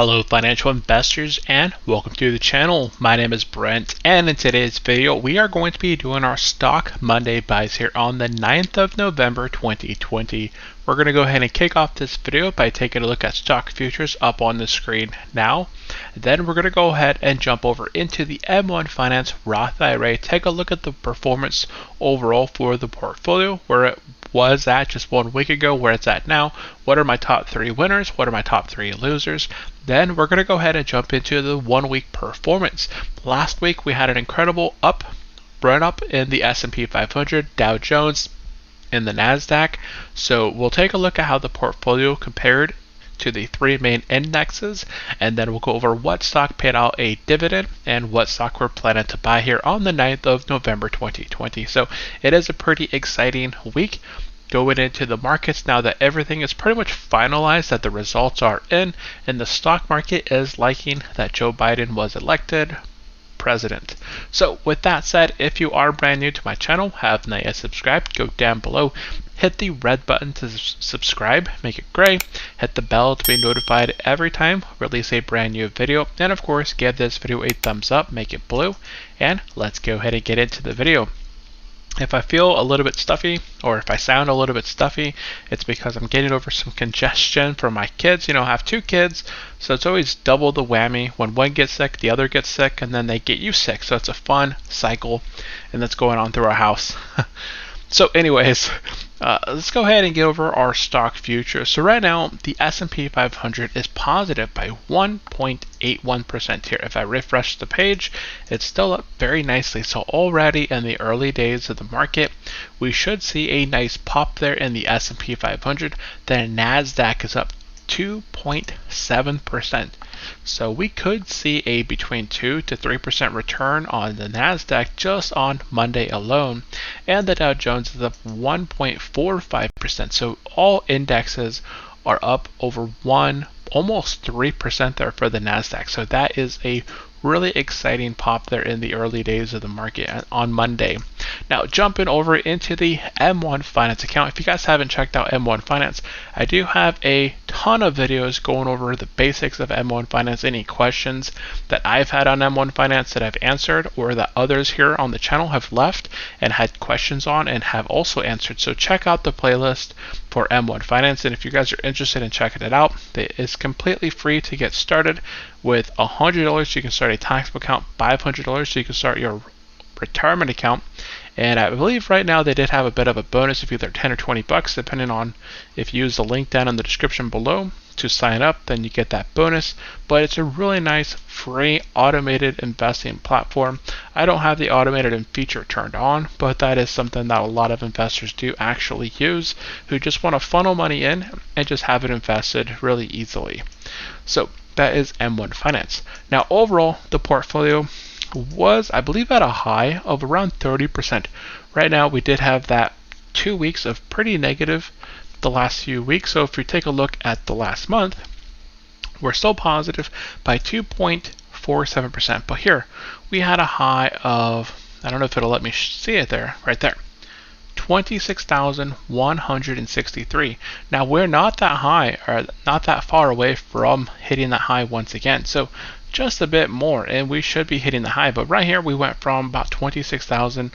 Hello financial investors and welcome to the channel. My name is Brent and in today's video we are going to be doing our Stock Monday buys here on the 9th of November 2020. We're going to go ahead and kick off this video by taking a look at stock futures up on the screen now. Then we're going to go ahead and jump over into the M1 Finance Roth IRA, take a look at the performance overall for the portfolio, where it was at just 1 week ago, where it's at now, what are my top 3 winners, what are my top 3 losers. Then we're going to go ahead and jump into the 1 week performance. Last week we had an incredible run up in the S&P 500, Dow Jones, and the NASDAQ. So we'll take a look at how the portfolio compared to the 3 main indexes, and then we'll go over what stock paid out a dividend and what stock we're planning to buy here on the 9th of November 2020. So it is a pretty exciting week going into the markets now that everything is pretty much finalized, that the results are in, and the stock market is liking that Joe Biden was elected president. So with that said, if you are brand new to my channel, have not yet subscribed, go down below, hit the red button to subscribe, make it gray, hit the bell to be notified every time I release a brand new video, and of course give this video a thumbs up, make it blue, and let's go ahead and get into the video. If I feel a little bit stuffy, or if I sound a little bit stuffy, it's because I'm getting over some congestion from my kids. You know, I have 2 kids, so it's always double the whammy. When one gets sick, the other gets sick, and then they get you sick. So it's a fun cycle, and that's going on through our house. So anyways, let's go ahead and get over our stock futures. So right now, the S&P 500 is positive by 1.81% here. If I refresh the page, it's still up very nicely. So already in the early days of the market, we should see a nice pop there in the S&P 500. The NASDAQ is up 2.7%. So we could see a between 2 to 3% return on the NASDAQ just on Monday alone. And the Dow Jones is up 1.45%. So all indexes are up over almost 3% there for the NASDAQ. So that is a really exciting pop there in the early days of the market on Monday. Now jumping over into the M1 Finance account. If you guys haven't checked out M1 Finance, I do have a ton of videos going over the basics of M1 Finance. Any questions that I've had on M1 Finance that I've answered, or that others here on the channel have left and had questions on and have also answered. So check out the playlist for M1 Finance, and if you guys are interested in checking it out, it is completely free to get started. With $100 you can start a taxable account, $500 you can start your retirement account, and I believe right now they did have a bit of a bonus of either 10 or 20 bucks, depending on if you use the link down in the description below to sign up, then you get that bonus. But it's a really nice free automated investing platform. I don't have the automated feature turned on, but that is something that a lot of investors do actually use, who just want to funnel money in and just have it invested really easily. So that is M1 Finance. Now overall, the portfolio was, I believe, at a high of around 30%. Right now we did have that 2 weeks of pretty negative the last few weeks. So if we take a look at the last month, we're still positive by 2.47%. But here we had a high of, I don't know if it'll let me see it there, right there, 26,163. Now we're not that high, or not that far away from hitting that high once again. So just a bit more and we should be hitting the high. But right here we went from about 26,000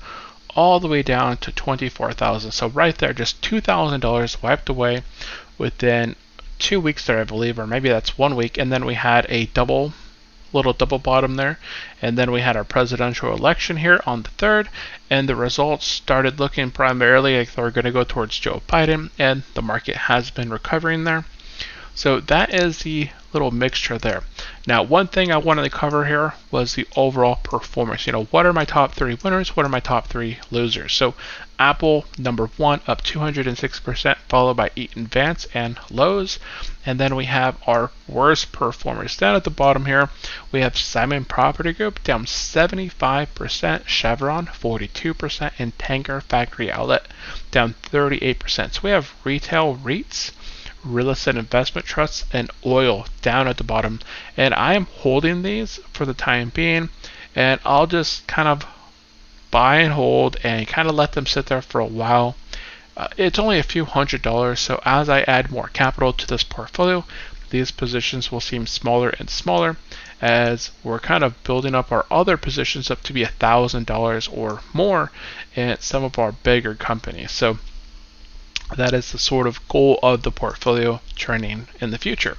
all the way down to 24,000. So right there, just $2,000 wiped away within 2 weeks there, I believe, or maybe that's 1 week. And then we had a little double bottom there, and then we had our presidential election here on the 3rd, and the results started looking primarily like they're going to go towards Joe Biden, and the market has been recovering there. So that is the little mixture there. Now one thing I wanted to cover here was the overall performance. You know, what are my top 3 winners, what are my top 3 losers? So Apple, number 1, up 206%, followed by Eaton Vance and Lowe's. And then we have our worst performers down at the bottom here. We have Simon Property Group down 75%, Chevron 42%, and Tanger Factory Outlet down 38%. So we have retail REITs, real estate investment trusts, and oil down at the bottom. And I am holding these for the time being, and I'll just kind of buy and hold and kind of let them sit there for a while. It's only a few $100s, so as I add more capital to this portfolio, these positions will seem smaller and smaller as we're kind of building up our other positions up to be $1,000 or more in some of our bigger companies. So that is the sort of goal of the portfolio trending in the future.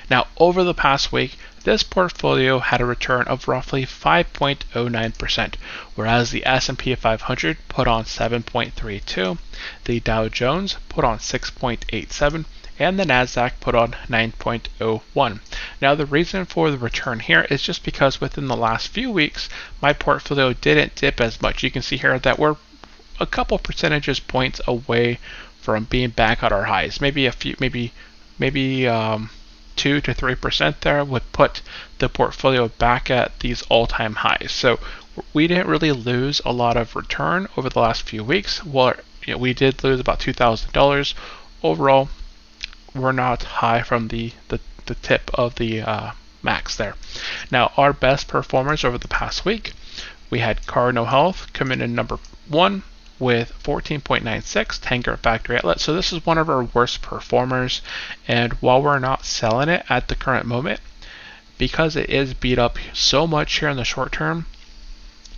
Now, over the past week, this portfolio had a return of roughly 5.09%, whereas the S&P 500 put on 7.32, the Dow Jones put on 6.87, and the Nasdaq put on 9.01. Now, the reason for the return here is just because within the last few weeks, my portfolio didn't dip as much. You can see here that we're a couple percentage points away from being back at our highs. Maybe 2 to 3% there would put the portfolio back at these all-time highs. So we didn't really lose a lot of return over the last few weeks. Well, we did lose about $2,000 overall. We're not high from the tip of the max there. Now, our best performers over the past week, we had Cardinal Health come in number 1 with 14.96, Tanger Factory Outlet. So this is one of our worst performers, and while we're not selling it at the current moment, because it is beat up so much here in the short term,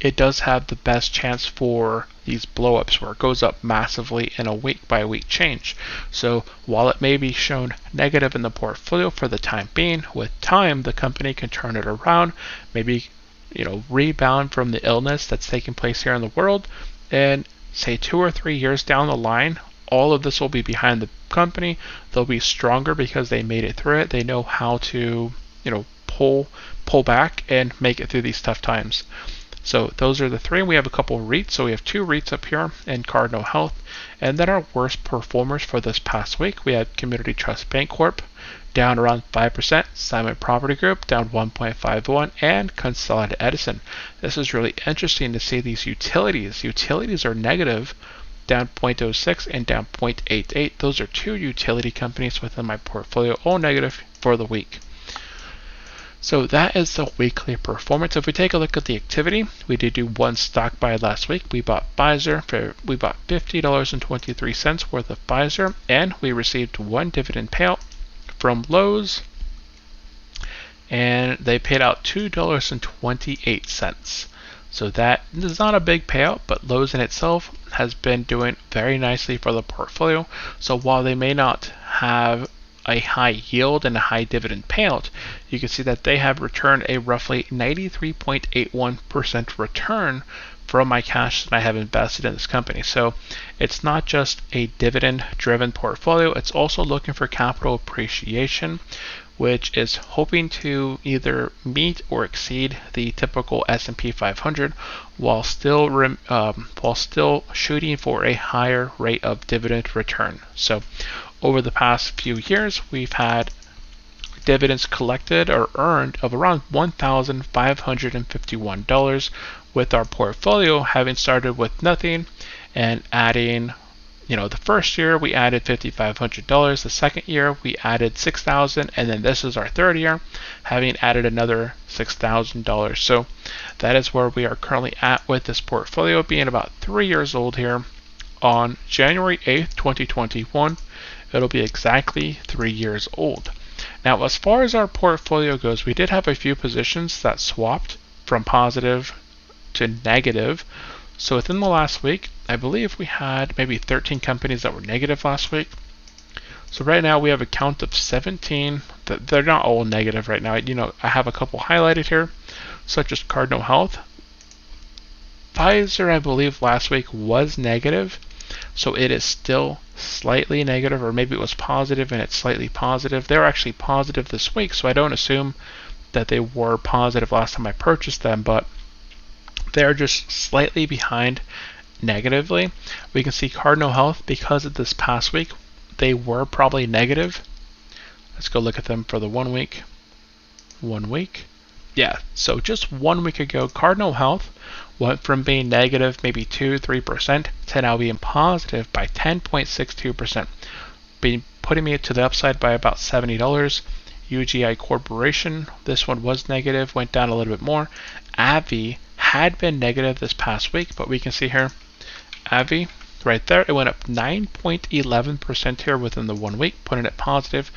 it does have the best chance for these blow-ups where it goes up massively in a week-by-week change. So while it may be shown negative in the portfolio for the time being, with time the company can turn it around, maybe rebound from the illness that's taking place here in the world, and say 2 or 3 years down the line, all of this will be behind the company. They'll be stronger because they made it through it. They know how to, pull back and make it through these tough times. So those are the three. We have a couple of REITs. So we have 2 REITs up here in Cardinal Health. And then our worst performers for this past week, we had Community Trust Bancorp down around 5%, Simon Property Group down 1.51%, and Consolidated Edison. This is really interesting to see these utilities. Utilities are negative, down 0.06 and down 0.88. Those are 2 utility companies within my portfolio, all negative for the week. So that is the weekly performance. If we take a look at the activity, we did do 1 stock buy last week. We bought Pfizer. We bought $50.23 worth of Pfizer, and we received 1 dividend payout from Lowe's, and they paid out $2.28. So that is not a big payout, but Lowe's in itself has been doing very nicely for the portfolio. So while they may not have a high yield and a high dividend payout, you can see that they have returned a roughly 93.81% return from my cash that I have invested in this company. So it's not just a dividend driven portfolio, it's also looking for capital appreciation, which is hoping to either meet or exceed the typical S&P 500 while still shooting for a higher rate of dividend return. So over the past few years, we've had dividends collected or earned of around $1,551, with our portfolio having started with nothing and adding, the first year we added $5,500, the second year we added $6,000, and then this is our third year having added another $6,000. So that is where we are currently at with this portfolio, being about 3 years old here. On January 8th, 2021, it'll be exactly 3 years old. Now, as far as our portfolio goes, we did have a few positions that swapped from positive to negative. So within the last week, I believe we had maybe 13 companies that were negative last week. So right now we have a count of 17. They're not all negative right now. I have a couple highlighted here, such as Cardinal Health. Pfizer, I believe last week was negative. So it is still slightly negative, or maybe it was positive and it's slightly positive. They were actually positive this week, so I don't assume that they were positive last time I purchased them, but they're just slightly behind negatively. We can see Cardinal Health, because of this past week, they were probably negative. Let's go look at them for the 1 week. 1 week. Yeah, so just 1 week ago, Cardinal Health went from being negative maybe 2-3% to now being positive by 10.62%, putting me to the upside by about $70. UGI Corporation, this one was negative, went down a little bit more. AbbVie had been negative this past week, but we can see here, AbbVie, right there, it went up 9.11% here within the 1 week, putting it positive.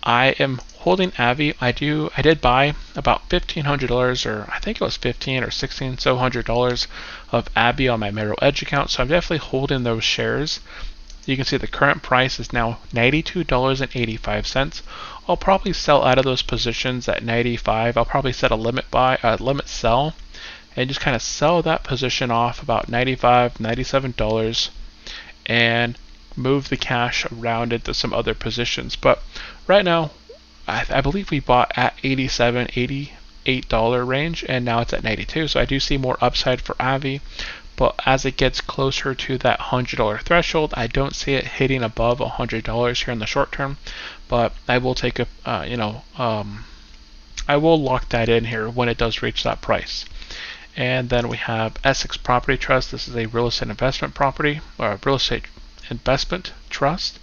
I am holding Avi. I did buy about $1,500, or I think it was 15 or 16 so $100 of Abby on my Merrill Edge account. So I'm definitely holding those shares. You can see the current price is now $92.85. I'll probably sell out of those positions at 95. I'll probably set a limit sell, and just kind of sell that position off about $95, $97, and move the cash around into some other positions. But right now, I believe we bought at $87, $88 range, and now it's at 92. So I do see more upside for Avi. But as it gets closer to that $100 threshold, I don't see it hitting above $100 here in the short term. But I will take I will lock that in here when it does reach that price. And then we have Essex Property Trust. This is a real estate investment trust,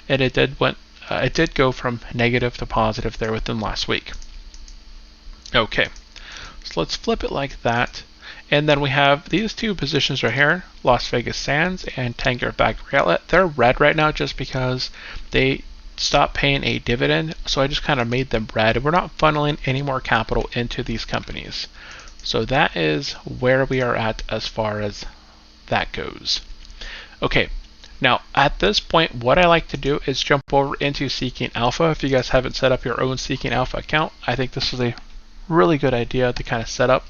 and it did go from negative to positive there within last week. Okay, so let's flip it like that. And then we have these two positions right here, Las Vegas Sands and Tanger Factory Outlet. They're red right now just because they stopped paying a dividend, so I just kind of made them red. We're not funneling any more capital into these companies. So that is where we are at as far as that goes. Okay, now at this point, what I like to do is jump over into Seeking Alpha. If you guys haven't set up your own Seeking Alpha account, I think this is a really good idea to kind of set up.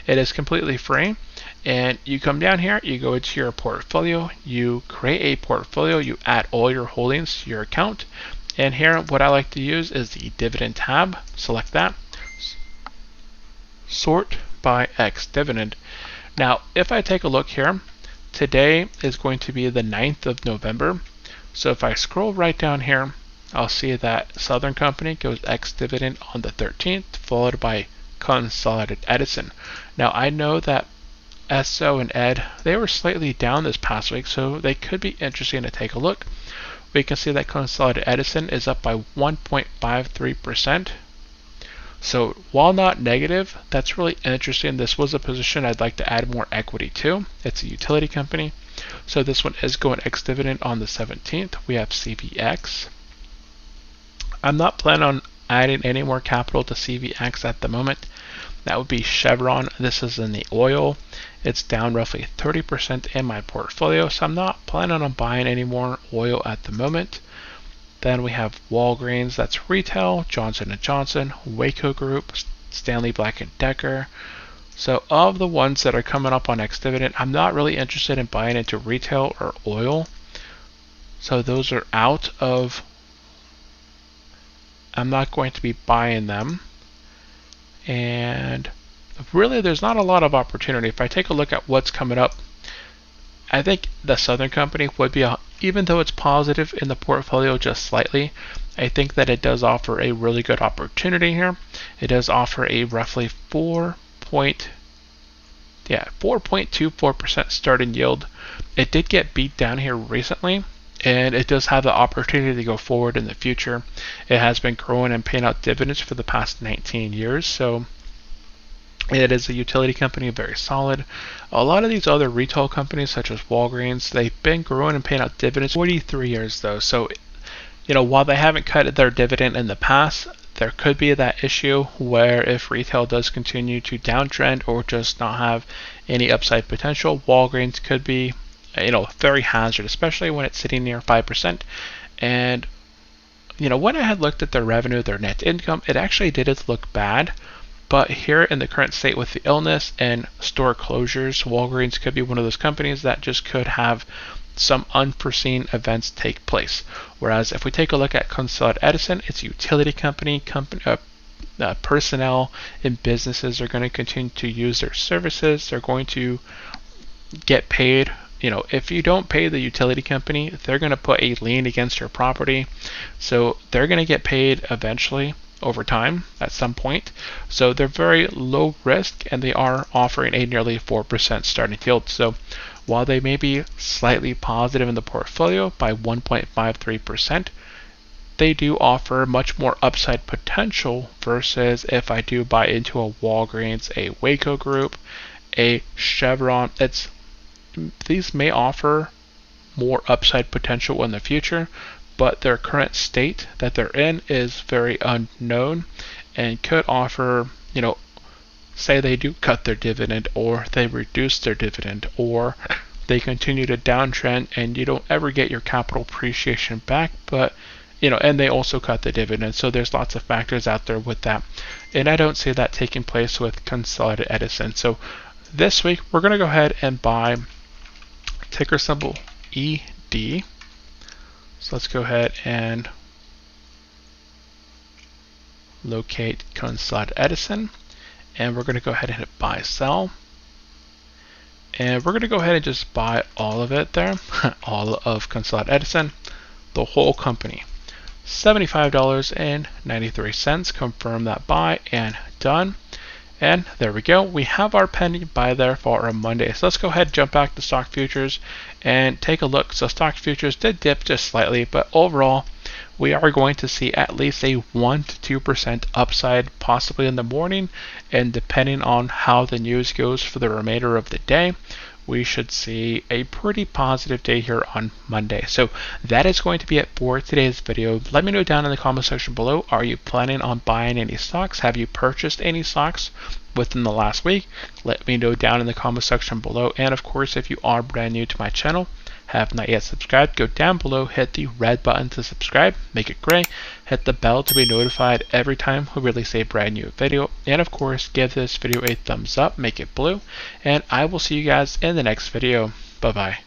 It is completely free, and you come down here, you go into your portfolio, you create a portfolio, you add all your holdings to your account, and here what I like to use is the dividend tab. Select that, sort by X dividend. Now if I take a look here, today is going to be the 9th of November. So if I scroll right down here, I'll see that Southern Company goes ex-dividend on the 13th, followed by Consolidated Edison. Now I know that SO and Ed, they were slightly down this past week, so they could be interesting to take a look. We can see that Consolidated Edison is up by 1.53%. So while not negative, that's really interesting. This was a position I'd like to add more equity to. It's a utility company. So this one is going ex-dividend on the 17th. We have CVX. I'm not planning on adding any more capital to CVX at the moment. That would be Chevron. This is in the oil. It's down roughly 30% in my portfolio, so I'm not planning on buying any more oil at the moment. Then we have Walgreens, that's retail, Johnson & Johnson, Waco Group, Stanley Black & Decker. So of the ones that are coming up on ex-dividend, I'm not really interested in buying into retail or oil. So those are out of, I'm not going to be buying them. And really there's not a lot of opportunity. If I take a look at what's coming up, I think the Southern Company would be, even though it's positive in the portfolio just slightly, I think that it does offer a really good opportunity here. It does offer a roughly 4.24% starting yield. It did get beat down here recently, and it does have the opportunity to go forward in the future. It has been growing and paying out dividends for the past 19 years, so it is a utility company, very solid. A lot of these other retail companies, such as Walgreens, they've been growing and paying out dividends 43 years though. So, while they haven't cut their dividend in the past, there could be that issue where if retail does continue to downtrend or just not have any upside potential, Walgreens could be, very hazard, especially when it's sitting near 5%. And, when I had looked at their revenue, their net income, it actually didn't look bad. But here in the current state with the illness and store closures, Walgreens could be one of those companies that just could have some unforeseen events take place. Whereas if we take a look at Consolidated Edison, it's a utility company, personnel and businesses are going to continue to use their services. They're going to get paid. If you don't pay the utility company, they're going to put a lien against your property. So they're going to get paid eventually over time at some point. So they're very low risk, and they are offering a nearly 4% starting yield. So while they may be slightly positive in the portfolio by 1.53%, they do offer much more upside potential versus if I do buy into a Walgreens, a Waco Group, a Chevron. These may offer more upside potential in the future, but their current state that they're in is very unknown and could offer, say they do cut their dividend, or they reduce their dividend, or they continue to downtrend and you don't ever get your capital appreciation back, but and they also cut the dividend. So there's lots of factors out there with that, and I don't see that taking place with Consolidated Edison. So this week we're going to go ahead and buy ticker symbol ED. So let's go ahead and locate Consolidated Edison, and we're going to go ahead and hit buy sell, and we're going to go ahead and just buy all of it there. All of Consolidated Edison, the whole company, $75.93. Confirm that buy and done. And there we go. We have our pending buy there for our Monday. So let's go ahead and jump back to stock futures and take a look. So stock futures did dip just slightly, but overall we are going to see at least a 1 to 2% upside, possibly in the morning, and depending on how the news goes for the remainder of the day, we should see a pretty positive day here on Monday. So that is going to be it for today's video. Let me know down in the comment section below, are you planning on buying any stocks? Have you purchased any stocks within the last week? Let me know down in the comment section below. And of course, if you are brand new to my channel, have not yet subscribed, go down below, hit the red button to subscribe, make it gray, hit the bell to be notified every time we release a brand new video, and of course give this video a thumbs up, make it blue, and I will see you guys in the next video. Bye bye.